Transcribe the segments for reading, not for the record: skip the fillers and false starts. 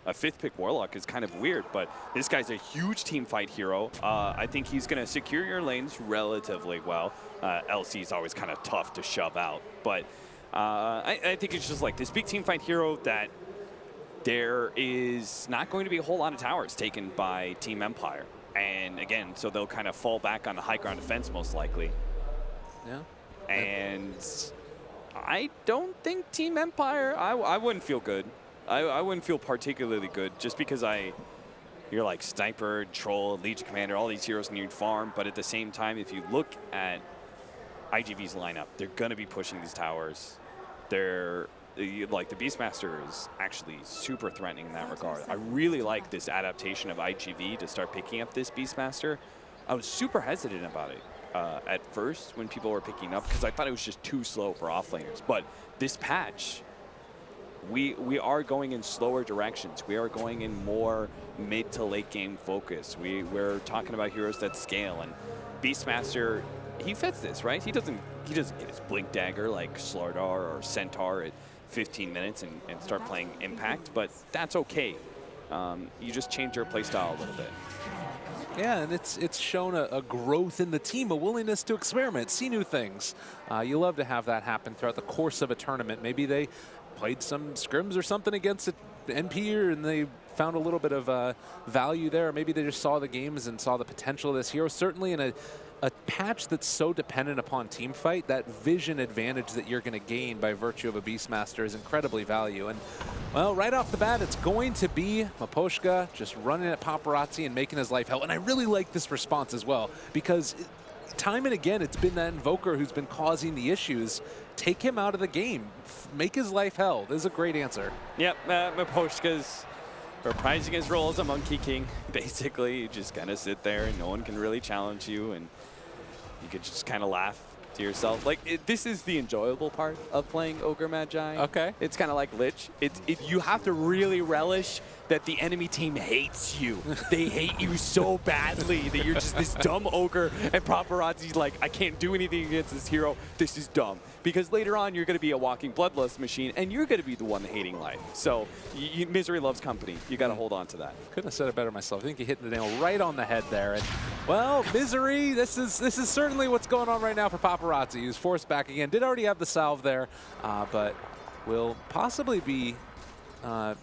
a 5th pick Warlock is kind of weird, but this guy's a huge team fight hero. I think he's going to secure your lanes relatively well. LC is always kind of tough to shove out, but I think it's just like this big team fight hero that there is not going to be a whole lot of towers taken by Team Empire. And again, so they'll kind of fall back on the high ground defense most likely. Yeah. And I don't think Team Empire, I wouldn't feel good. I wouldn't feel particularly good just because you're like Sniper, Troll, Legion Commander, all these heroes need farm. But at the same time, if you look at IGV's lineup, they're going to be pushing these towers. They're like the Beastmaster is actually super threatening in that regard. I really like this adaptation of IGV to start picking up this Beastmaster. I was super hesitant about it at first when people were picking up because I thought it was just too slow for offlaners. But this patch, we are going in slower directions. We are going in more mid to late game focus. We're talking about heroes that scale, and Beastmaster, he fits this, right? He doesn't get his Blink Dagger like Slardar or Centaur at 15 minutes and start playing Impact, but that's okay. You just change your playstyle a little bit. Yeah, and it's shown a growth in the team, a willingness to experiment, see new things. You love to have that happen throughout the course of a tournament. Maybe they played some scrims or something against an NP and they found a little bit of value there. Maybe they just saw the games and saw the potential of this hero. Certainly in a patch that's so dependent upon team fight, that vision advantage that you're going to gain by virtue of a Beastmaster is incredibly valuable. And, well, right off the bat, it's going to be Miposhka just running at Paparazzi and making his life hell. And I really like this response as well, because time and again, it's been that Invoker who's been causing the issues. Take him out of the game. Make his life hell. This is a great answer. Yep, Miposhka's reprising his role as a Monkey King. Basically, you just kind of sit there and no one can really challenge you, and you could just kind of laugh to yourself. Like, this is the enjoyable part of playing Ogre Magi. Okay. It's kind of like Lich. You have to really relish that the enemy team hates you. They hate you so badly that you're just this dumb ogre, and Paparazzi's like, I can't do anything against this hero. This is dumb. Because later on, you're going to be a walking bloodlust machine, and you're going to be the one hating life. So misery loves company. You got to hold on to that. Couldn't have said it better myself. I think you hit the nail right on the head there. And, well, misery, this is certainly what's going on right now for Paparazzi, who's forced back again. Did already have the salve there, but will possibly be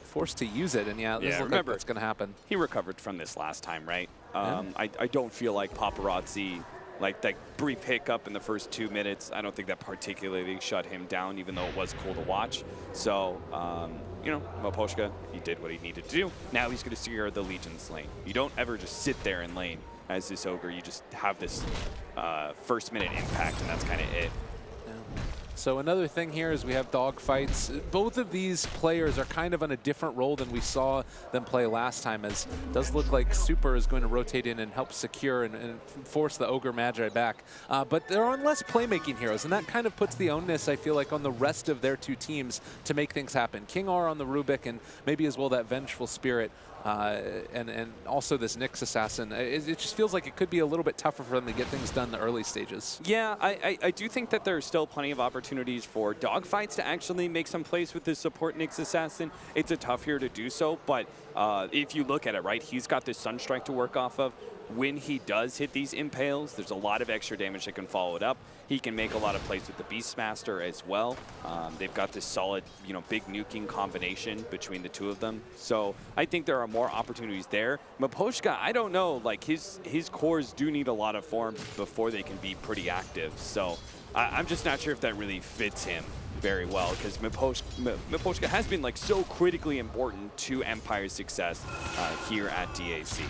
forced to use it. And yeah, this looks like that's going to happen. He recovered from this last time, right? Yeah. I don't feel like Paparazzi, like that brief hiccup in the first 2 minutes, I don't think that particularly shut him down, even though it was cool to watch. So, you know, Miposhka, he did what he needed to do. Now he's going to secure the Legion's lane. You don't ever just sit there in lane as this ogre. You just have this first minute impact, and that's kind of it. So another thing here is we have dogfights. Both of these players are kind of on a different role than we saw them play last time, as it does look like Super is going to rotate in and help secure and force the Ogre Magi back. But they're on less playmaking heroes, and that kind of puts the onus, I feel like, on the rest of their two teams to make things happen. King R on the Rubik, and maybe as well that Vengeful Spirit. And also this Nyx Assassin. It just feels like it could be a little bit tougher for them to get things done in the early stages. Yeah, I do think that there's still plenty of opportunities for dogfights to actually make some plays with this support Nyx Assassin. It's a tough hero to do so, but if you look at it, right, he's got this Sunstrike to work off of. When he does hit these impales, there's a lot of extra damage that can follow it up. He can make a lot of plays with the Beastmaster as well. They've got this solid, you know, big nuking combination between the two of them. So I think there are more opportunities there. Miposhka, I don't know, like his cores do need a lot of form before they can be pretty active. So I'm just not sure if that really fits him very well, because Miposhka has been like so critically important to Empire's success here at DAC.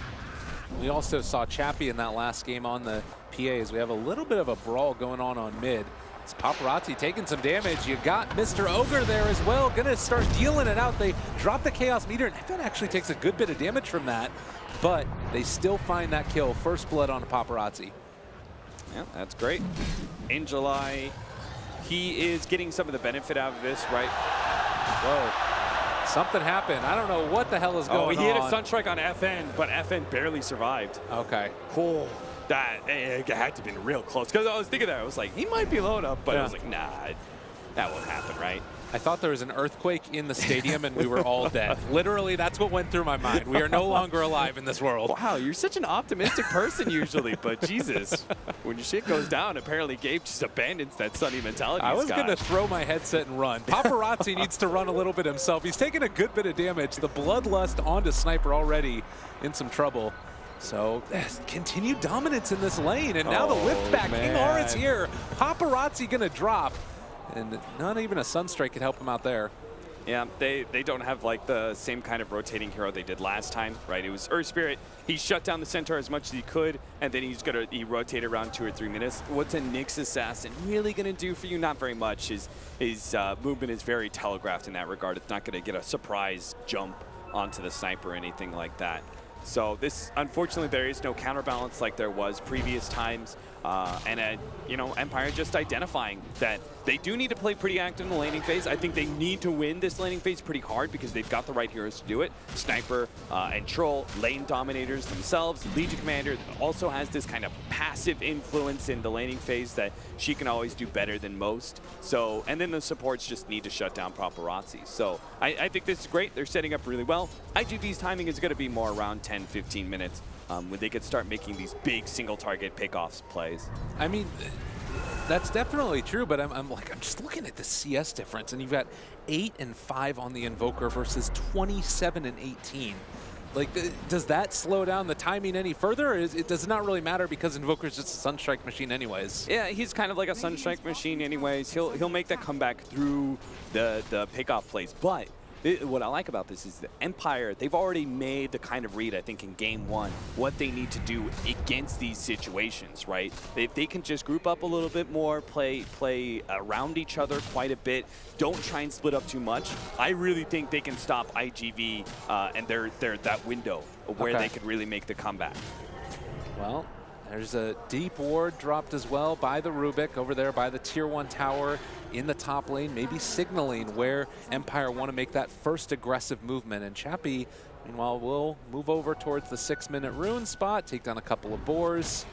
We also saw Chappie in that last game on the PAs. We have a little bit of a brawl going on mid. It's Paparazzi taking some damage. You got Mr. Ogre there as well. Gonna start dealing it out. They drop the Chaos Meter, and Evan actually takes a good bit of damage from that, but they still find that kill. First blood on Paparazzi. Yeah, that's great. In July, he is getting some of the benefit out of this, right? Whoa. Something happened. I don't know what the hell is going on. He hit a Sunstrike on FN, but FN barely survived. Okay. Cool. That it had to have been real close. Because I was thinking that. I was like, he might be low enough, but I was like, nah, that won't happen, right? I thought there was an earthquake in the stadium and we were all dead. Literally, that's what went through my mind. We are no longer alive in this world. Wow, you're such an optimistic person usually, but Jesus, when your shit goes down, apparently Gabe just abandons that sunny mentality. I was going to throw my headset and run. Paparazzi needs to run a little bit himself. He's taking a good bit of damage. The bloodlust onto Sniper already in some trouble. So continued dominance in this lane, and now the lift back. King Auron's here. Paparazzi going to drop. And not even a Sunstrike could help him out there. Yeah, they don't have like the same kind of rotating hero they did last time, right? It was Earth Spirit. He shut down the Centaur as much as he could, and then he rotated around 2 or 3 minutes. What's a Nyx Assassin really gonna do for you? Not very much. His movement is very telegraphed in that regard. It's not gonna get a surprise jump onto the Sniper or anything like that. So this, unfortunately, there is no counterbalance like there was previous times. You know, Empire just identifying that they do need to play pretty active in the laning phase. I think they need to win this laning phase pretty hard because they've got the right heroes to do it. Sniper and Troll, lane dominators themselves. Legion Commander also has this kind of passive influence in the laning phase that she can always do better than most. So, and then the supports just need to shut down Paparazzi. So I think this is great. They're setting up really well. IGV's timing is going to be more around 10-15 minutes. When they could start making these big single target pickoffs plays. I mean, that's definitely true, but I'm just looking at the CS difference, and you've got 8 and 5 on the Invoker versus 27 and 18. Like, does that slow down the timing any further, or does it not really matter because Invoker's just a Sunstrike machine anyways? Yeah, he's kind of like a Sunstrike machine anyways. He'll make that comeback through the pickoff plays, but what I like about this is the Empire, they've already made the kind of read, I think, in game 1, what they need to do against these situations, right? If they can just group up a little bit more, play around each other quite a bit, don't try and split up too much, I really think they can stop IGV and they're that window where they could really make the comeback. Well, there's a deep ward dropped as well by the Rubik over there by the tier 1 tower in the top lane, maybe signaling where Empire want to make that first aggressive movement. And Chappie, meanwhile, will move over towards the 6-minute rune spot, take down a couple of boars.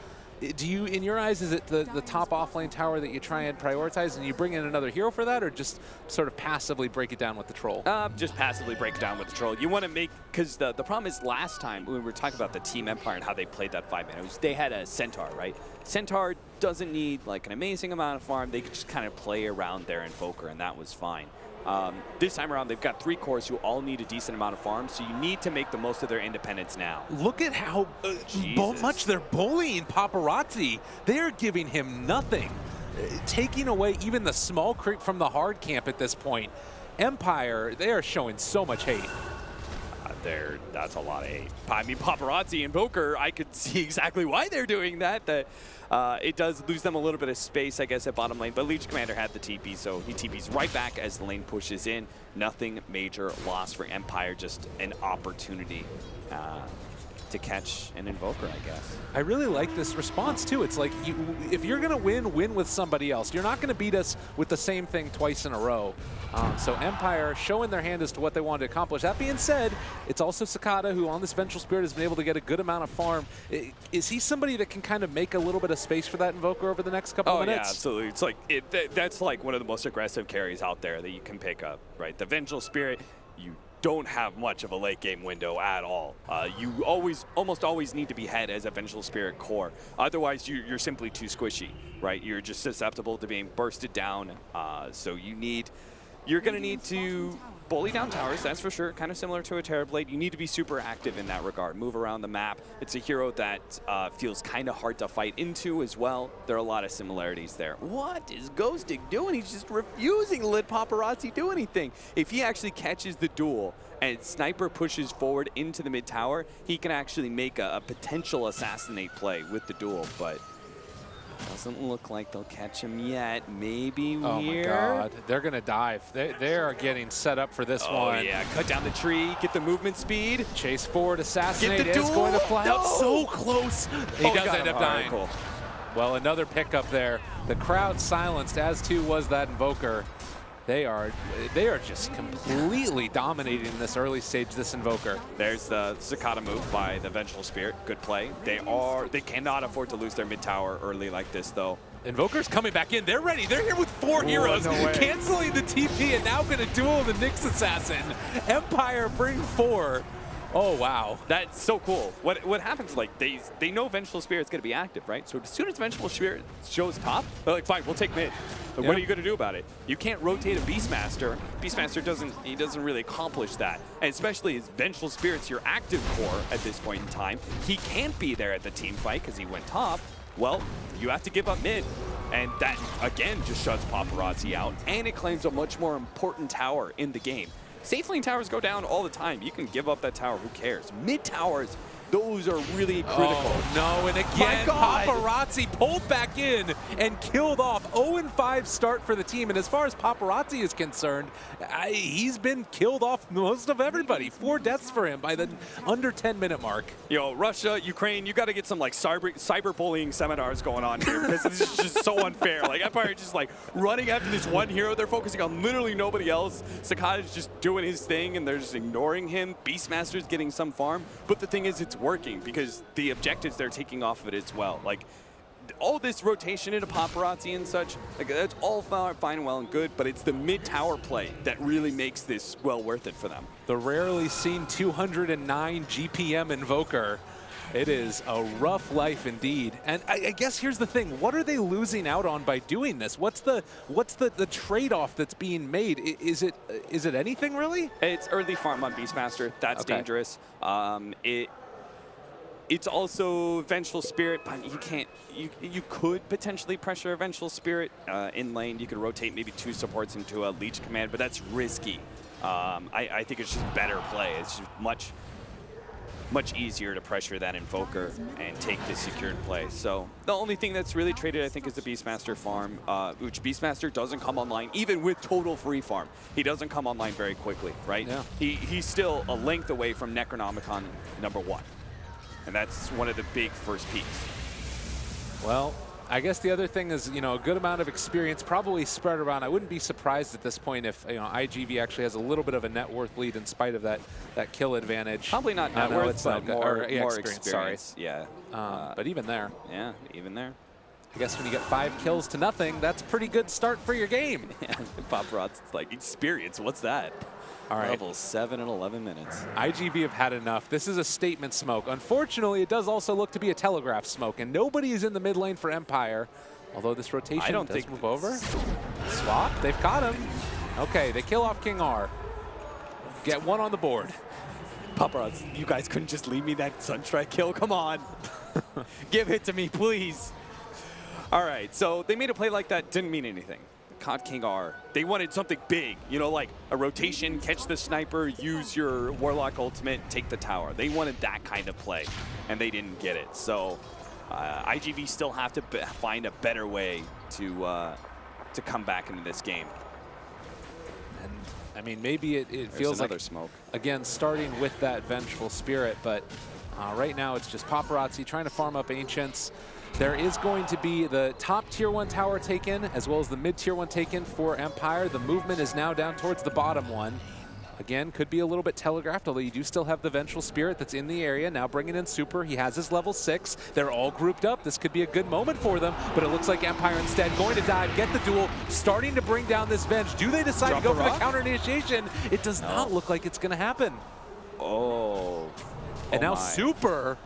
Do you, in your eyes, is it the top offlane tower that you try and prioritize and you bring in another hero for that, or just sort of passively break it down with the Troll? Just passively break it down with the Troll. You want to make, because the problem is last time when we were talking about the Team Empire and how they played that 5 minutes, they had a Centaur, right? Centaur doesn't need like an amazing amount of farm. They could just kind of play around their Invoker, and that was fine. This time around, they've got 3 cores who all need a decent amount of farm, so you need to make the most of their independence now. Look at how much they're bullying Paparazzi. They're giving him nothing, taking away even the small creep from the hard camp at this point. Empire, they are showing so much hate. That's a lot of hate. I mean, Paparazzi and Invoker, I could see exactly why they're doing that. It does lose them a little bit of space, I guess, at bottom lane. But Legion Commander had the TP, so he TPs right back as the lane pushes in. Nothing major loss for Empire, just an opportunity to catch an Invoker, I guess. I really like this response, too. It's like, if you're going to win with somebody else. You're not going to beat us with the same thing twice in a row. So Empire showing their hand as to what they want to accomplish. That being said, it's also Cicada, who on this Vengeful Spirit has been able to get a good amount of farm. Is he somebody that can kind of make a little bit of space for that Invoker over the next couple of minutes? Yeah, absolutely. It's like, that's like one of the most aggressive carries out there that you can pick up, right? The Vengeful Spirit, you don't have much of a late game window at all. You almost always need to be head as a Vengeful Spirit core. Otherwise, you're simply too squishy, right? You're just susceptible to being bursted down. So you're going to need to bully down towers, that's for sure. Kind of similar to a Terrorblade. You need to be super active in that regard. Move around the map. It's a hero that feels kind of hard to fight into as well. There are a lot of similarities there. What is Ghostic doing? He's just refusing to let Paparazzi do anything. If he actually catches the duel and Sniper pushes forward into the mid tower, he can actually make a potential assassinate play with the duel, but doesn't look like they'll catch him yet. Maybe here. Oh my God, they're gonna dive. They are getting set up for this one. Oh yeah, cut down the tree, get the movement speed. Chase forward, assassinate is going to fly out so close. He does end up dying. Cool. Well, another pickup there. The crowd silenced, as too was that Invoker. They are just completely dominating in this early stage, this Invoker. There's the Cicada move by the Vengeful Spirit. Good play. They cannot afford to lose their mid tower early like this, though. Invoker's coming back in. They're ready. They're here with 4 heroes, no way. canceling the TP and now going to duel the Nyx Assassin. Empire bring 4. Oh, wow. That's so cool. What happens, like, they know Vengeful Spirit's going to be active, right? So as soon as Vengeful Spirit shows top, they're like, fine, we'll take mid. But Yeah. what are you going to do about it? You can't rotate a Beastmaster. Beastmaster doesn't really accomplish that. And especially as Vengeful Spirit's your active core at this point in time, he can't be there at the team fight because he went top. Well, you have to give up mid. And that, again, just shuts Paparazzi out. And it claims a much more important tower in the game. Safe lane towers go down all the time. You can give up that tower, who cares? Mid towers, those are really critical. Oh, no, and again, Paparazzi pulled back in and killed off. 0-5 start for the team, and as far as Paparazzi is concerned, he's been killed off most of everybody. 4 deaths for him by the under 10-minute mark. You know, Russia, Ukraine, you got to get some like cyberbullying seminars going on here because this is just so unfair. Like Empire just like running after this one hero. They're focusing on literally nobody else. Sakata's just doing his thing and they're just ignoring him. Beastmaster's getting some farm, but the thing is, it's working because the objectives they're taking off of it as well. Like all this rotation into Paparazzi and such, like that's all fine, well and good, but it's the mid-tower play that really makes this well worth it for them. The rarely seen 209 GPM Invoker. It is a rough life indeed. And I guess here's the thing. What are they losing out on by doing this? What's the trade-off that's being made? Is it anything really? It's early farm on Beastmaster. That's Okay. dangerous. It's also Vengeful Spirit, but you can't. You could potentially pressure a Vengeful Spirit in lane. You could rotate maybe 2 supports into a Leech Command, but that's risky. I think it's just better play. It's just much easier to pressure that Invoker and take the secured play. So the only thing that's really traded, I think, is the Beastmaster farm, which Beastmaster doesn't come online, even with total free farm. He doesn't come online very quickly, right? Yeah. He's still a length away from Necronomicon #1. And that's one of the big first peaks. Well, I guess the other thing is, you know, a good amount of experience probably spread around. I wouldn't be surprised at this point if, you know, IG.V actually has a little bit of a net worth lead in spite of that kill advantage. Probably not net No, worth, it's but not more experience. Sorry. Yeah. But even there, Yeah, even there. I guess when you get 5 kills to nothing, that's a pretty good start for your game. Yeah, Paparazzi's like, experience, what's that? All right. Level 7 in 11 minutes. IG.V have had enough. This is a statement smoke. Unfortunately, it does also look to be a telegraph smoke, and nobody is in the mid lane for Empire. Although this rotation does move over. Swap, they've caught him. Okay, they kill off King R. Get 1 on the board. Paparazzi, you guys couldn't just leave me that Sunstrike kill? Come on. Give it to me, please. All right, so they made a play like that, didn't mean anything. Caught King R. They wanted something big, you know, like a rotation, catch the sniper, use your Warlock ultimate, take the tower. They wanted that kind of play, and they didn't get it. So IG.V still have to find a better way to come back into this game. And I mean, maybe it feels like, smoke. Again, starting with that Vengeful Spirit, but right now it's just Paparazzi trying to farm up Ancients. There is going to be the top tier 1 tower taken, as well as the mid tier 1 taken for Empire. The movement is now down towards the bottom one. Again, could be a little bit telegraphed, although you do still have the Vengeful Spirit that's in the area. Now bringing in Super. He has his level 6. They're all grouped up. This could be a good moment for them, but it looks like Empire instead going to dive, get the duel, starting to bring down this Venge. Do they decide to go for the counter initiation? It does not look like it's going to happen. Oh. And now Super,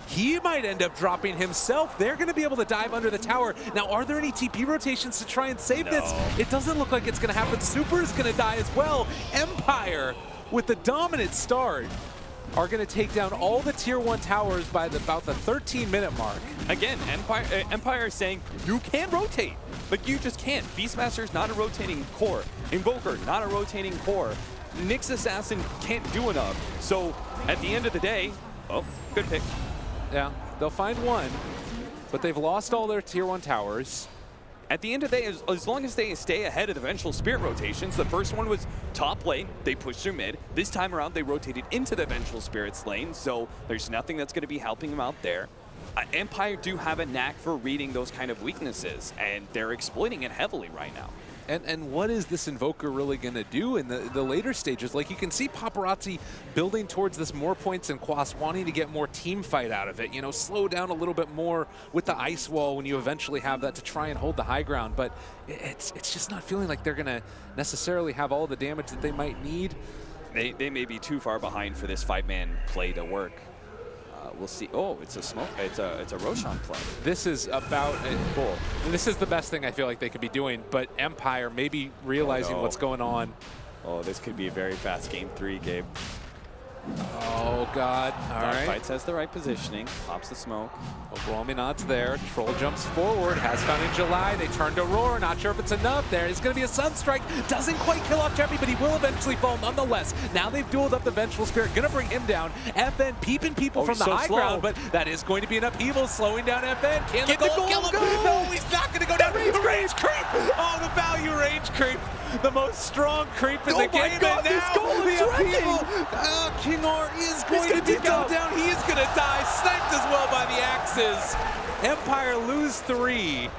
he might end up dropping himself. They're going to be able to dive under the tower. Now, are there any TP rotations to try and save this? It doesn't look like it's going to happen. Super is going to die as well. Empire, with the dominant start, are going to take down all the tier 1 towers by about the 13-minute mark. Again, Empire is saying, you can't rotate. Like, you just can't. Beastmaster's not a rotating core. Invoker, not a rotating core. Nyx Assassin can't do enough. So, at the end of the day, oh, good pick. Yeah, they'll find 1, but they've lost all their tier 1 towers. At the end of the day, as long as they stay ahead of the Vengeful Spirit rotations, the first one was top lane, they pushed through mid. This time around, they rotated into the Vengeful Spirit's lane, so there's nothing that's going to be helping them out there. Empire do have a knack for reading those kind of weaknesses, and they're exploiting it heavily right now. And what is this Invoker really going to do in the later stages? Like, you can see Paparazzi building towards this more points and Quas, wanting to get more team fight out of it. You know, slow down a little bit more with the ice wall when you eventually have that to try and hold the high ground. But it's just not feeling like they're going to necessarily have all the damage that they might need. They may be too far behind for this 5-man play to work. We'll see. Oh, it's a smoke. It's a Roshan play. This is about cool. This is the best thing I feel like they could be doing. But Empire maybe realizing what's going on. Oh, this could be a very fast game 3, Gabe. Oh God! All right. Fights has the right positioning. Pops the smoke. Ogrominat's there. Troll jumps forward. Has found in July. They turn to Roar. Not sure if it's enough. There is going to be a Sunstrike. Doesn't quite kill off Chappie, but he will eventually fall nonetheless. Now they've dueled up the Vengeful Spirit. Going to bring him down. FN peeping people from the high ground, but that is going to be an upheaval, slowing down FN. Can the goal kill him? No, he's not going to go down. Range creep. Oh, the value range creep. The most strong creep in the game. God, and this now goal is the upheaval. King R is going to go down. He is going to die. Sniped as well by the axes. Empire lose 3.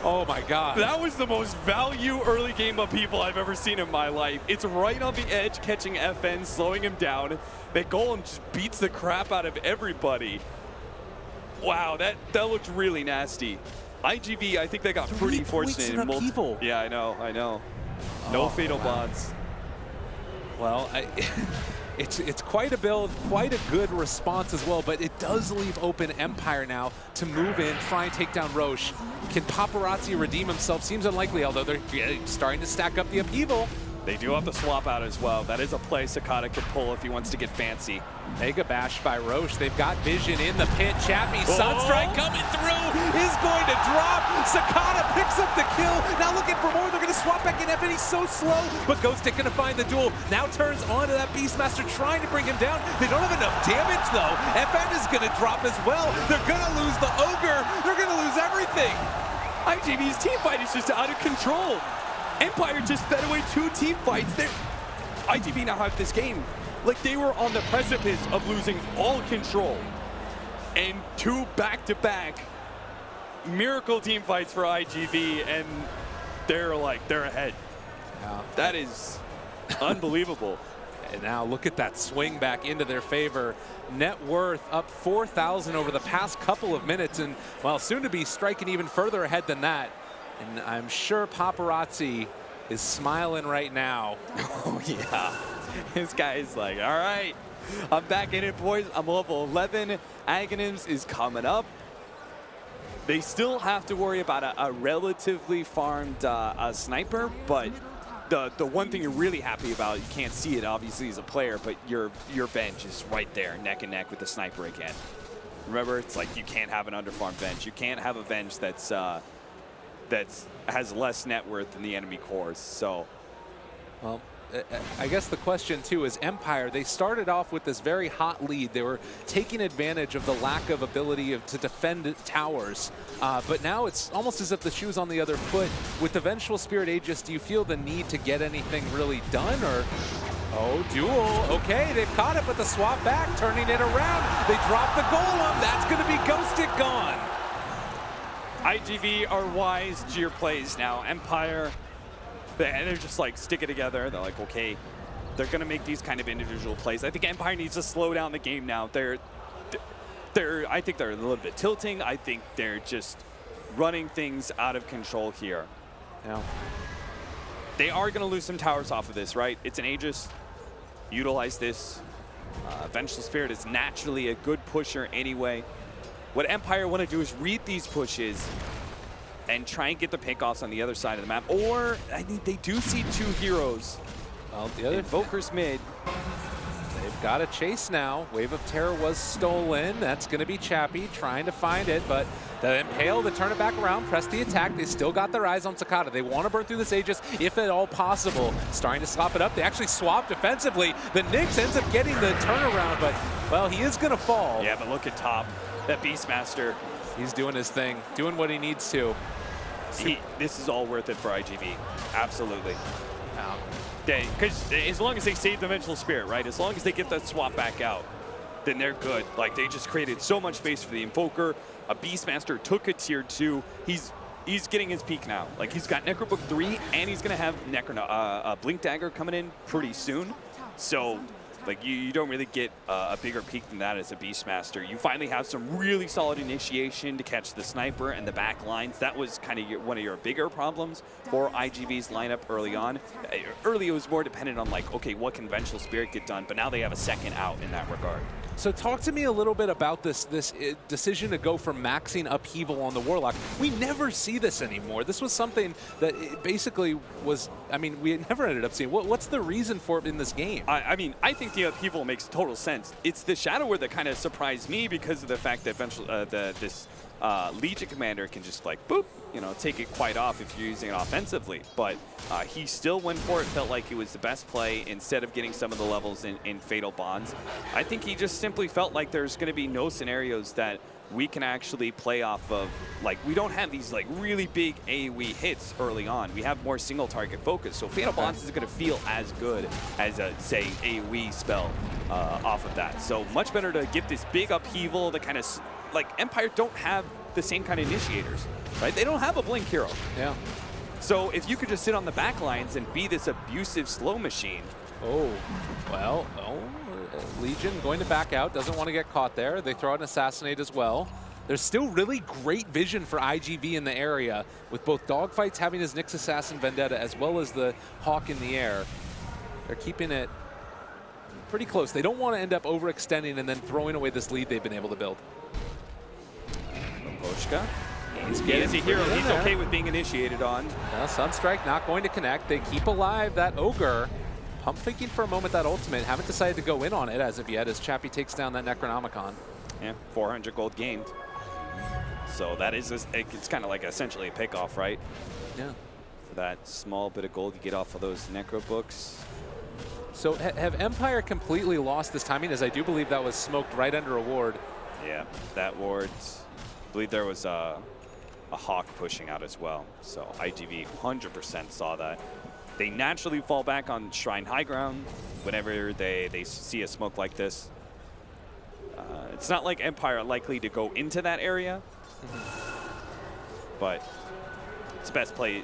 Oh my God. That was the most value early game upheaval I've ever seen in my life. It's right on the edge, catching FN, slowing him down. The golem just beats the crap out of everybody. Wow, that looked really nasty. IGV, I think they got pretty fortunate in multiple. Yeah, I know. No fatal bonds. Well, it's quite a build, quite a good response as well, but it does leave open Empire now to move in, try and take down Roche. Can Paparazzi redeem himself? Seems unlikely, although they're starting to stack up the upheaval. They do have to swap out as well. That is a play Sakata could pull if he wants to get fancy. Mega Bash by Roche. They've got vision in the pit. Chappie, Sunstrike coming through, is going to drop. Sakata picks up the kill. Now looking for more. They're going to swap back in. FN, he's so slow, but Ghostic going to find the duel. Now turns onto that Beastmaster, trying to bring him down. They don't have enough damage, though. FN is going to drop as well. They're going to lose the Ogre. They're going to lose everything. IGV's team fight is just out of control. Empire just fed away 2 team fights. IGV now have this game. Like, they were on the precipice of losing all control. And 2 back-to-back miracle team fights for IGV, and they're ahead. Yeah. That is unbelievable. And now look at that swing back into their favor. Net worth up 4,000 over the past couple of minutes, and well, soon to be striking even further ahead than that. And I'm sure Paparazzi is smiling right now. Oh, yeah. This guy's like, all right, I'm back in it, boys. I'm level 11. Aghanims is coming up. They still have to worry about a relatively farmed sniper, but the one thing you're really happy about, you can't see it obviously as a player, but your bench is right there, neck and neck with the sniper again. Remember, it's like you can't have an underfarmed bench. You can't have a bench that's has less net worth than the enemy cores. So, well, I guess the question too is Empire. They started off with this very hot lead. They were taking advantage of the lack of ability to defend towers, but now it's almost as if the shoe's on the other foot. With the Vengeful Spirit Aegis, do you feel the need to get anything really done, or? Oh, duel. Okay, they've caught it, but the swap back, turning it around. They drop the golem. That's going to be Ghostic gone. IGV are wise to your plays now. Empire, they're just like, stick it together. They're like, okay, they're going to make these kind of individual plays. I think Empire needs to slow down the game now. I think they're a little bit tilting. I think they're just running things out of control here. Yeah. They are going to lose some towers off of this, right? It's an Aegis. Utilize this. Vengeful Spirit is naturally a good pusher anyway. What Empire want to do is read these pushes and try and get the pickoffs on the other side of the map. Or, I think they do see 2 heroes. Well, the other Invoker's mid. They've got a chase now. Wave of Terror was stolen. That's going to be Chappie trying to find it, but the Impale to turn it back around, press the attack. They still got their eyes on Sakata. They want to burn through this Aegis if at all possible. Starting to swap it up. They actually swapped defensively. The Nyx ends up getting the turnaround, but, well, he is going to fall. Yeah, but look at top. That Beastmaster. He's doing his thing, doing what he needs to. This is all worth it for IGV. Absolutely. Because as long as they save the Vengeful Spirit, right? As long as they get that swap back out, then they're good. Like, they just created so much space for the Invoker. A Beastmaster took a tier 2. He's he's getting his peak now. Like, he's got Necrobook 3, and he's going to have Blink Dagger coming in pretty soon. So, like, you don't really get a bigger peak than that as a Beastmaster. You finally have some really solid initiation to catch the sniper and the back lines. That was kind of one of your bigger problems for IGV's lineup early on. Early, it was more dependent on, like, okay, what can Vengeful Spirit get done? But now they have a second out in that regard. So talk to me a little bit about this decision to go for maxing Upheaval on the Warlock. We never see this anymore. This was something that it basically was, I mean, we never ended up seeing. What's the reason for it in this game? I mean, I think the Upheaval makes total sense. It's the Shadow Word that kind of surprised me because of the fact that this Legion Commander can just, like, boop, you know, take it quite off if you're using it offensively. But he still went for it, felt like it was the best play instead of getting some of the levels in Fatal Bonds. I think he just simply felt like there's going to be no scenarios that we can actually play off of. Like, we don't have these, like, really big AoE hits early on. We have more single target focus. So Fatal Bonds is going to feel as good as a, say, AoE spell off of that. So much better to get this big Upheaval that kind of, like, Empire don't have the same kind of initiators, right? They don't have a Blink hero. Yeah. So if you could just sit on the back lines and be this abusive slow machine. Oh, well, Legion going to back out, doesn't want to get caught there. They throw out an Assassinate as well. There's still really great vision for IGV in the area, with both Dogfights having his Nyx Assassin Vendetta as well as the Hawk in the air. They're keeping it pretty close. They don't want to end up overextending and then throwing away this lead they've been able to build. Poshka. He is a hero. He's okay with being initiated on. Sunstrike not going to connect. They keep alive that Ogre. Pump faking for a moment that ultimate. Haven't decided to go in on it as of yet as Chappie takes down that Necronomicon. Yeah, 400 gold gained. So that is, it's kind of like essentially a pickoff, right? Yeah. For that small bit of gold you get off of those Necro books. So have Empire completely lost this timing, as I do believe that was smoked right under a ward. Yeah, that ward. I believe there was a Hawk pushing out as well. So IGV 100% saw that. They naturally fall back on Shrine High Ground whenever they see a smoke like this. It's not like Empire are likely to go into that area, but it's best play.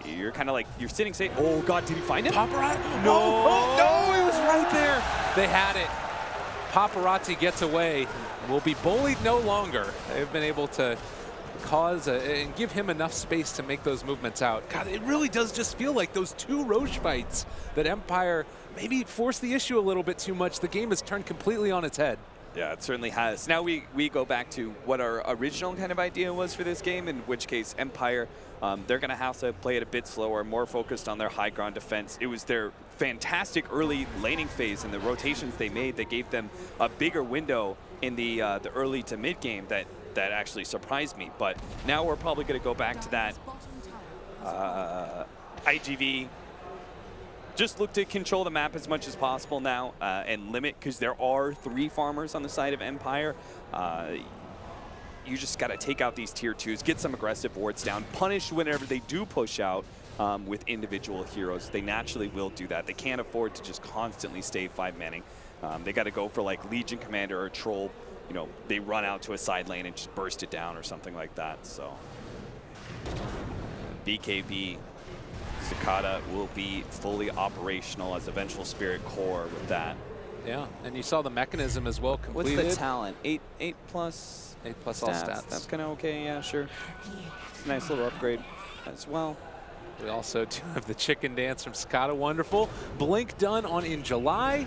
You're kind of like, you're sitting safe. Oh God, did he find it? Paparazzi? No. Oh, no, it was right there. They had it. Paparazzi gets away. Will be bullied no longer. They've been able to cause and give him enough space to make those movements out. God, it really does just feel like those two Roche fights that Empire maybe forced the issue a little bit too much. The game has turned completely on its head. Yeah, it certainly has. Now we go back to what our original kind of idea was for this game, in which case Empire, they're going to have to play it a bit slower, more focused on their high ground defense. It was their fantastic early laning phase and the rotations they made that gave them a bigger window in the early to mid game that actually surprised me. But now we're probably going to go back to that IGV. Just look to control the map as much as possible now and limit, because there are 3 farmers on the side of Empire. You just got to take out these tier 2s, get some aggressive wards down, punish whenever they do push out with individual heroes. They naturally will do that. They can't afford to just constantly stay 5-manning. They got to go for like Legion Commander or Troll. You know, they run out to a side lane and just burst it down or something like that. So BKB Cicada will be fully operational as a Vengeful Spirit core with that. Yeah, and you saw the mechanism as well completed. What's the talent? 8 plus? 8 plus all stats. That's kind of okay, yeah, sure. It's a nice little upgrade as well. We also do have the chicken dance from Cicada, wonderful. Blink done on in July.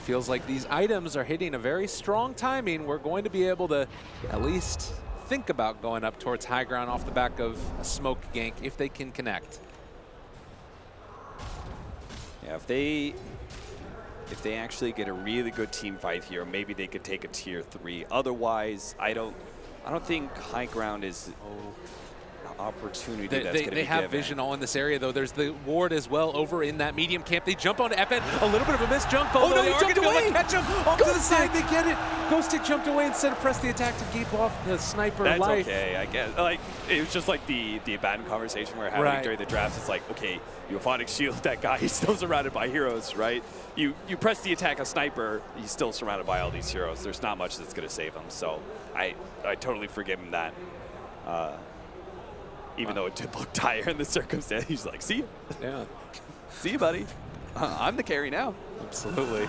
Feels like these items are hitting a very strong timing. We're going to be able to at least think about going up towards high ground off the back of a smoke gank if they can connect. Yeah, if they actually get a really good team fight here, maybe they could take a tier 3. Otherwise, I don't think high ground is an opportunity that's going to be They have given. vision all in this area, though. There's the ward as well over in that medium camp. They jump onto FN. A little bit of a missed jump. Oh, no, they he jumped away. Catch him off to the side. They get it. Ghost Stick jumped away instead of press the attack to keep off the sniper That's life. okay, I guess. Like, it was just like the abandoned conversation we're having during the drafts. It's like, okay, you Euphonic shield that guy. He's still surrounded by heroes, right? You press the attack a sniper, he's still surrounded by all these heroes. There's not much that's going to save him. So I totally forgive him that. even though it did look dire in the circumstance. He's like, see you. Yeah. See you, buddy. I'm the carry now. Absolutely.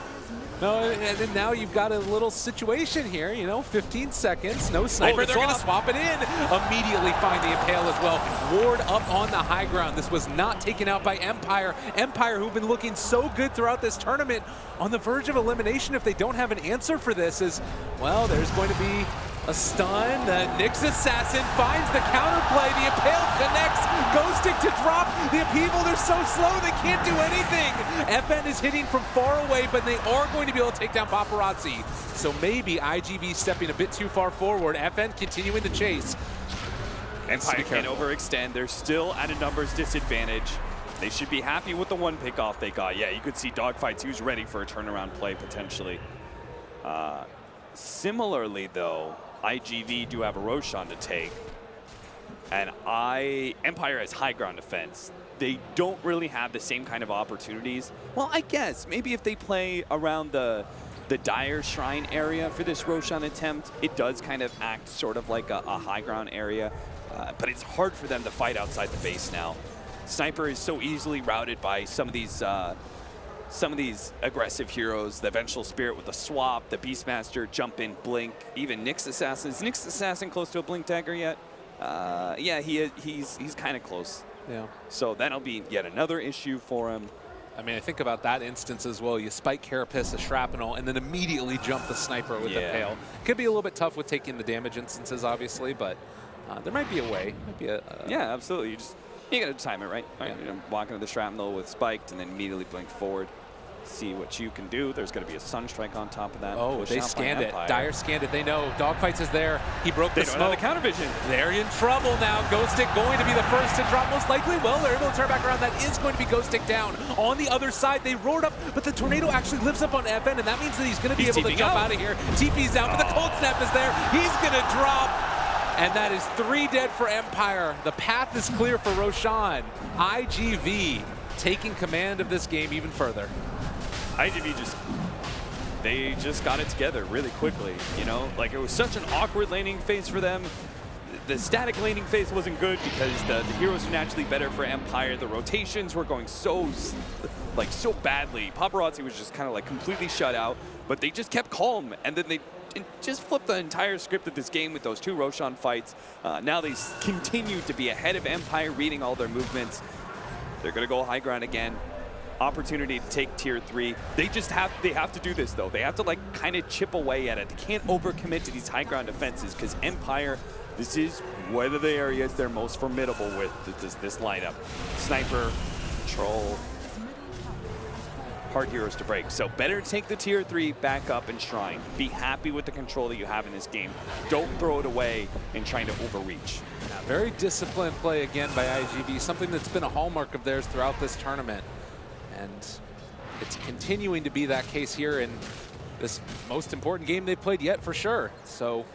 No, and then now you've got a little situation here, you know, 15 seconds, no sniper. They're going to swap it in. Immediately find the Impale as well. Ward up on the high ground. This was not taken out by Empire. Empire, who've been looking so good throughout this tournament, on the verge of elimination if they don't have an answer for this is, well, there's going to be a stun. Nyx Assassin finds the counterplay. The Impale connects. Ghostic to drop. The Upheaval, they're so slow they can't do anything. FN is hitting from far away, but they are going to be able to take down Paparazzi. So maybe IGV stepping a bit too far forward. FN continuing the chase. Empire can't overextend. They're still at a numbers disadvantage. They should be happy with the one pick off they got. Yeah, you could see Dogfights. He was ready for a turnaround play potentially. Similarly, though, IGV do have a Roshan to take, and Empire has high ground defense. They don't really have the same kind of opportunities. Well, I guess maybe if they play around the Dire Shrine area for this Roshan attempt, it does kind of act sort of like a high ground area, but it's hard for them to fight outside the base now. Sniper is so easily routed by some of these aggressive heroes, the Vengeful Spirit with the swap, the Beastmaster, jump in, blink, even Nyx Assassin. Is Nyx Assassin close to a blink dagger yet? Yeah, he's kind of close. Yeah. So that'll be yet another issue for him. I mean, I think about that instance as well. You spike Carapace, the Shrapnel, and then immediately jump the Sniper with the Pale. Could be a little bit tough with taking the damage instances, obviously, but there might be a way. Might be yeah, absolutely. You got to time it right. Yeah. You know, walk into the Shrapnel with spiked and then immediately blink forward. See what you can do. There's going to be a Sunstrike on top of that. Oh, they scanned it. Dire scanned it. They know. Dogfights is there. He broke the smoke. They don't have the counter vision. They're in trouble now. Ghostic going to be the first to drop most likely. Well, they're able to turn back around. That is going to be Ghostic down. On the other side, they roared up, but the Tornado actually lives up on FN, and that means that he's going to be able to jump out of here. TP's out, but the Cold Snap is there. He's going to drop. And that is 3 dead for Empire. The path is clear for Roshan. IGV taking command of this game even further. IGV they just got it together really quickly, you know? Like, it was such an awkward laning phase for them. The static laning phase wasn't good because the heroes are naturally better for Empire. The rotations were going so badly. Paparazzi was just kind of like completely shut out, but they just kept calm, and then they just flipped the entire script of this game with those 2 Roshan fights. Now they continue to be ahead of Empire, reading all their movements. They're gonna go high ground again. Opportunity to take tier 3. They have to do this though. They have to like kind of chip away at it. They can't overcommit to these high ground defenses because Empire, this is one of the areas they're most formidable with this lineup. Sniper, Troll, hard heroes to break. So better take the tier 3 back up and Shrine. Be happy with the control that you have in this game. Don't throw it away in trying to overreach. Yeah, very disciplined play again by IGV, something that's been a hallmark of theirs throughout this tournament. And it's continuing to be that case here in this most important game they've played yet, for sure. So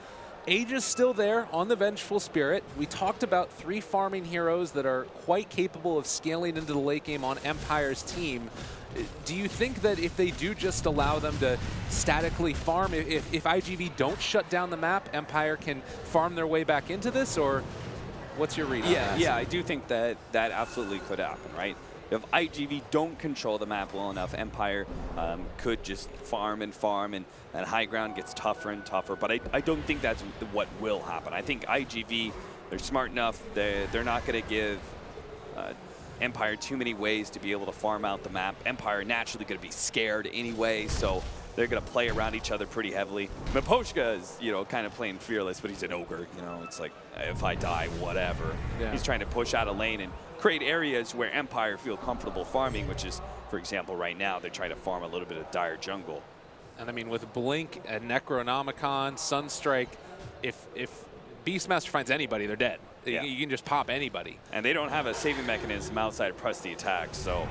Age is still there on the Vengeful Spirit. We talked about 3 farming heroes that are quite capable of scaling into the late game on Empire's team. Do you think that if they do just allow them to statically farm, if IGV don't shut down the map, Empire can farm their way back into this, or what's your read on that? Yeah, I do think that absolutely could happen, right? If IGV don't control the map well enough, Empire could just farm, and high ground gets tougher and tougher. But I don't think that's what will happen. I think IGV, they're smart enough. They're not going to give Empire too many ways to be able to farm out the map. Empire naturally going to be scared anyway, so they're going to play around each other pretty heavily. Miposhka is, you know, kind of playing fearless, but he's an ogre. You know, it's like, if I die, whatever. Yeah. He's trying to push out a lane and create areas where Empire feel comfortable farming, which is, for example, right now, they're trying to farm a little bit of Dire jungle. And I mean, with Blink and Necronomicon, Sunstrike, if Beastmaster finds anybody, they're dead. Yeah. You can just pop anybody. And they don't have a saving mechanism outside of press the attack, so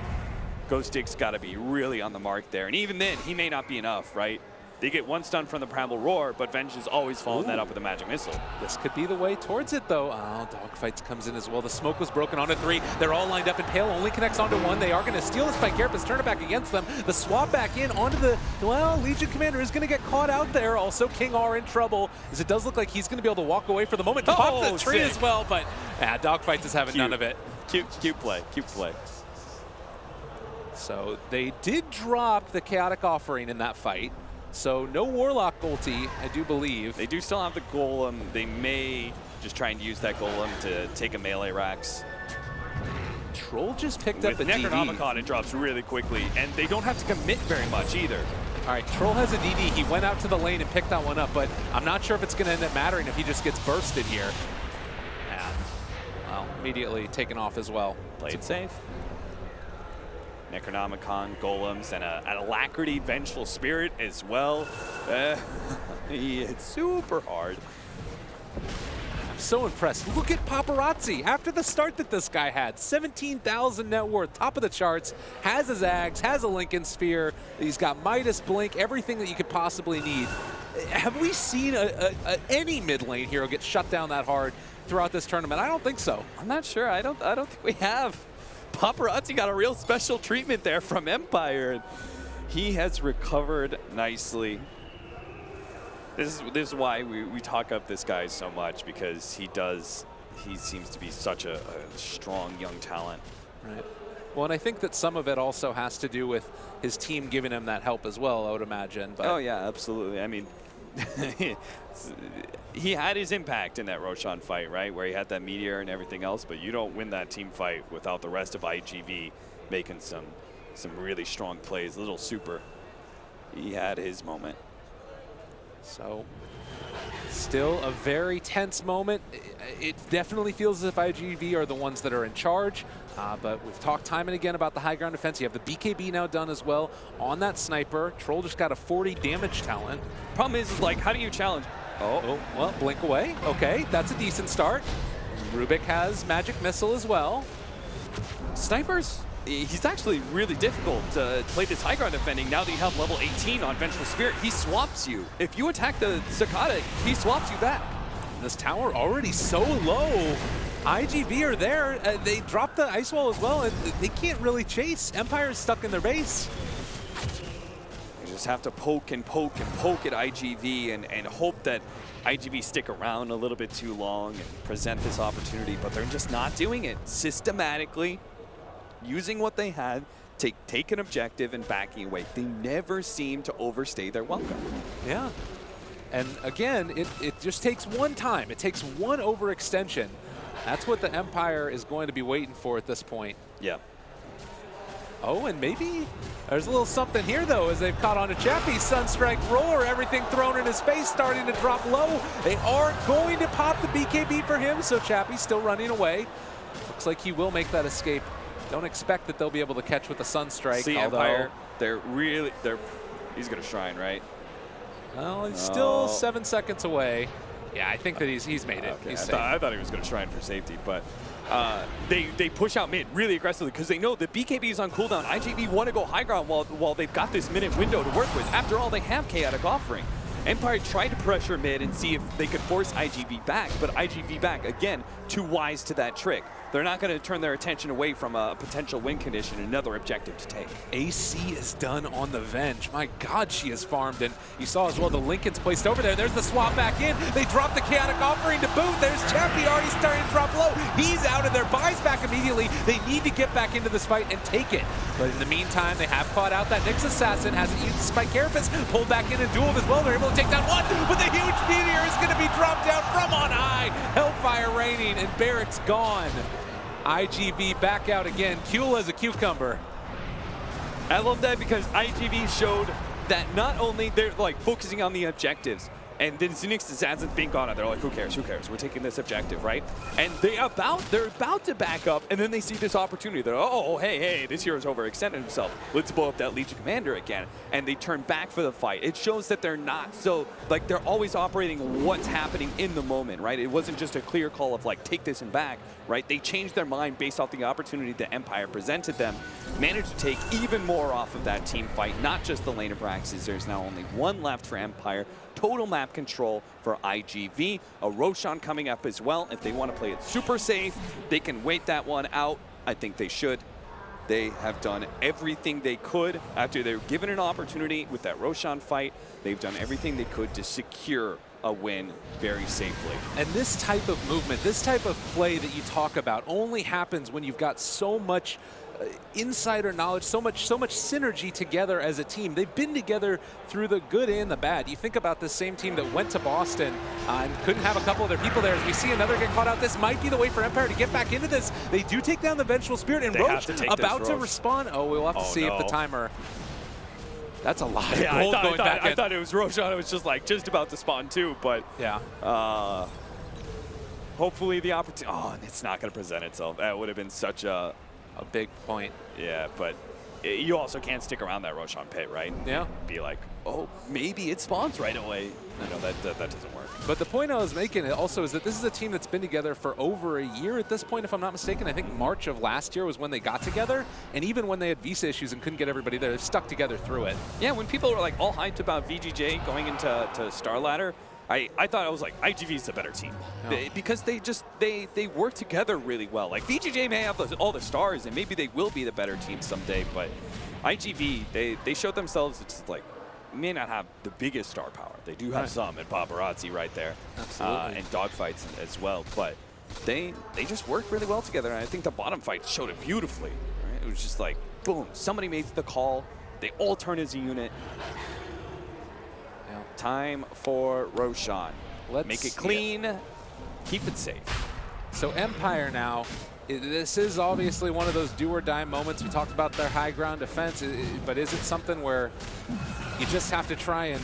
Ghostic's got to be really on the mark there. And even then, he may not be enough, right? They get one stun from the Primal Roar, but Venge is always following that up with a Magic Missile. This could be the way towards it, though. Oh, Dogfights comes in as well. The smoke was broken onto 3. They're all lined up, and Pale only connects onto 1. They are going to steal the Spike Carapace, turn it back against them. The swap back in onto the, well, Legion Commander is going to get caught out there. Also, King R in trouble, as it does look like he's going to be able to walk away for the moment. Pop the tree as well, but Dogfights is having none of it. Cute play, cute play. So they did drop the Chaotic Offering in that fight. So no Warlock ulti, I do believe. They do still have the Golem. They may just try and use that Golem to take a melee Rax. Troll just picked up a DD. With Necronomicon, it drops really quickly, and they don't have to commit very much either. All right, Troll has a DD. He went out to the lane and picked that one up, but I'm not sure if it's going to end up mattering if he just gets bursted here. And, well, immediately taken off as well. Played safe. Necronomicon, Golems, and an Alacrity Vengeful Spirit as well. It's super hard. I'm so impressed. Look at Paparazzi. After the start that this guy had, 17,000 net worth, top of the charts, has his Ags, has a Lincoln Sphere, he's got Midas Blink, everything that you could possibly need. Have we seen any mid lane hero get shut down that hard throughout this tournament? I don't think so. I'm not sure. I don't think we have. Paparazzi got a real special treatment there from Empire. He has recovered nicely. This is why we talk up this guy so much, because he seems to be such a strong young talent. Right. Well, and I think that some of it also has to do with his team giving him that help as well, I would imagine. But oh yeah, absolutely. I mean, he had his impact in that Roshan fight, right? Where he had that Meteor and everything else, but you don't win that team fight without the rest of IGV making some really strong plays. Little Super, he had his moment. So, still a very tense moment. It definitely feels as if IGV are the ones that are in charge, but we've talked time and again about the high ground defense. You have the BKB now done as well on that sniper. Troll just got a 40 damage talent. Problem is like, how do you challenge? Oh, well, blink away. Okay, that's a decent start. Rubik has Magic Missile as well. Snipers, he's actually really difficult to play this high ground defending. Now that you have level 18 on Vengeful Spirit, he swaps you. If you attack the Cicada, he swaps you back. This tower already so low. IGV are there. They dropped the Ice Wall as well, and they can't really chase. Empire's stuck in their base. You just have to poke and poke and poke at IGV and hope that IGV stick around a little bit too long and present this opportunity, but they're just not doing it systematically. Using what they had, take an objective and backing away. They never seem to overstay their welcome. Yeah. And again, it just takes one time. It takes one overextension. That's what the Empire is going to be waiting for at this point. Yeah. Oh, and maybe there's a little something here, though, as they've caught on to Chappie. Sunstrike Roar, everything thrown in his face, starting to drop low. They are going to pop the BKB for him, so Chappie's still running away. Looks like he will make that escape. Don't expect that they'll be able to catch with the Sunstrike. See, Empire, he's going to Shrine, right? Well, he's still 7 seconds away. Yeah, I think that he's made it. Okay. He's I thought he was going to Shrine for safety, but they push out mid really aggressively because they know the BKB is on cooldown. IGV want to go high ground while they've got this minute window to work with. After all, they have Chaotic Offering. Empire tried to pressure mid and see if they could force IGV back, but IGV back, again, too wise to that trick. They're not going to turn their attention away from a potential win condition, another objective to take. AC is done on the Venge. My God, she is farmed, and you saw as well the Lincoln's placed over there. There's the swap back in. They drop the Chaotic Offering to boot. There's Chappie already starting to drop low. He's out of there, buys back immediately. They need to get back into this fight and take it. But in the meantime, they have caught out that Nyx Assassin, hasn't used the Spike Carapace, pulled back in a duel as well. They're able to take down one, but the huge meteor is going to be dropped down from on high. Hellfire raining, and Barrick's gone. IGV back out again. Cool as a cucumber. I love that because IGV showed that not only they're like focusing on the objectives, And then Zenix Assassin's being gone, and they're like, who cares, who cares? We're taking this objective, right? And they're about to back up, and then they see this opportunity. They're, oh, hey, this hero's overextended himself. Let's blow up that Legion Commander again. And they turn back for the fight. It shows that they're not so, like, they're always operating what's happening in the moment, right? It wasn't just a clear call of, like, take this and back, right? They changed their mind based off the opportunity that Empire presented them, managed to take even more off of that team fight, not just the lane of Braxes. There's now only one left for Empire. Total map control for IGV. A Roshan coming up as well. If they want to play it super safe, they can wait that one out. I think they should. They have done everything they could after they were given an opportunity with that Roshan fight. They've done everything they could to secure a win very safely. And this type of movement, this type of play that you talk about only happens when you've got so much insider knowledge, so much synergy together as a team. They've been together through the good and the bad. You think about this same team that went to Boston and couldn't have a couple of their people there. As we see another get caught out, this might be the way for Empire to get back into this. They do take down the Vengeful Spirit, and Roche about to respond. Oh, we'll have to see if the timer. That's a lot of gold going back in. I thought it was Roshan. It was just about to spawn too, but yeah. Hopefully the opportunity. Oh, and it's not going to present itself. That would have been such a big point. Yeah, but you also can't stick around that Roshan pit, right? Yeah. Be like, oh, maybe it spawns right away. No, that doesn't work. But the point I was making also is that this is a team that's been together for over a year at this point, if I'm not mistaken. I think March of last year was when they got together, and even when they had visa issues and couldn't get everybody there, they've stuck together through it. Yeah, when people were like all hyped about VGJ going into Star Ladder, I thought I was like, IGV is the better team. No. Because they work together really well. Like VGJ may have all the stars, and maybe they will be the better team someday, but IGV, they showed themselves, it's like, may not have the biggest star power. They do have some, and Paparazzi right there. Absolutely. And dogfights as well, but they just work really well together, and I think the bottom fight showed it beautifully. Right? It was just like, boom, somebody made the call, they all turn as a unit. Time for Roshan. Make it clean, keep it safe. So Empire now, this is obviously one of those do or die moments. We talked about their high ground defense, but is it something where you just have to try and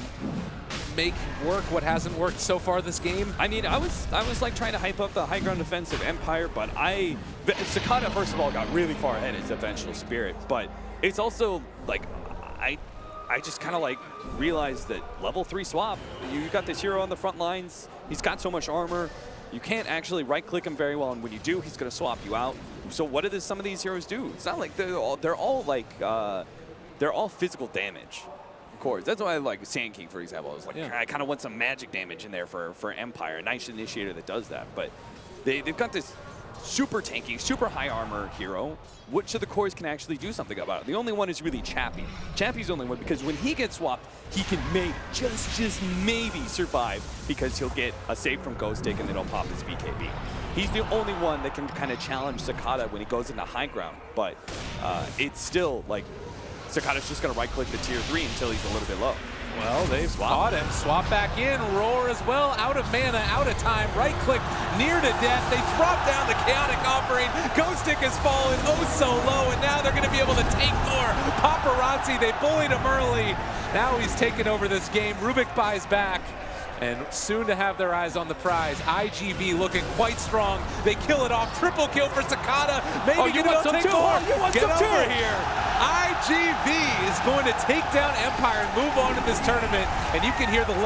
make work what hasn't worked so far this game? I mean, I was like trying to hype up the high ground defense of Empire, but Sakata first of all got really far ahead as a Vengeful Spirit, but it's also like I just kind of like realized that level 3 swap, you got this hero on the front lines, he's got so much armor, you can't actually right click him very well, and when you do, he's going to swap you out. So what do some of these heroes do? It's not like they're all physical damage. Of course, that's why I like Sand King, for example. I was like, I kind of want some magic damage in there for Empire, a nice initiator that does that, but they've got this super tanky, super high armor hero. Which of the cores can actually do something about it? The only one is really Chappie. Chappie's the only one because when he gets swapped, he can maybe, just maybe survive because he'll get a save from Ghost Stick and then he'll pop his BKB. He's the only one that can kind of challenge Sakata when he goes into high ground, but it's still like Sakata's just going to right click the tier 3 until he's a little bit low. Well, they've caught him. Swap back in. Roar as well. Out of mana, out of time. Right click near to death. They drop down the Chaotic Offering. Ghost Stick has fallen oh so low, and now they're going to be able to take more. Paparazzi, they bullied him early. Now he's taken over this game. Rubik buys back. And soon to have their eyes on the prize. IGV looking quite strong. They kill it off. Triple kill for Sakata. Maybe you want some too. Get over here. IGV is going to take down Empire and move on to this tournament. And you can hear the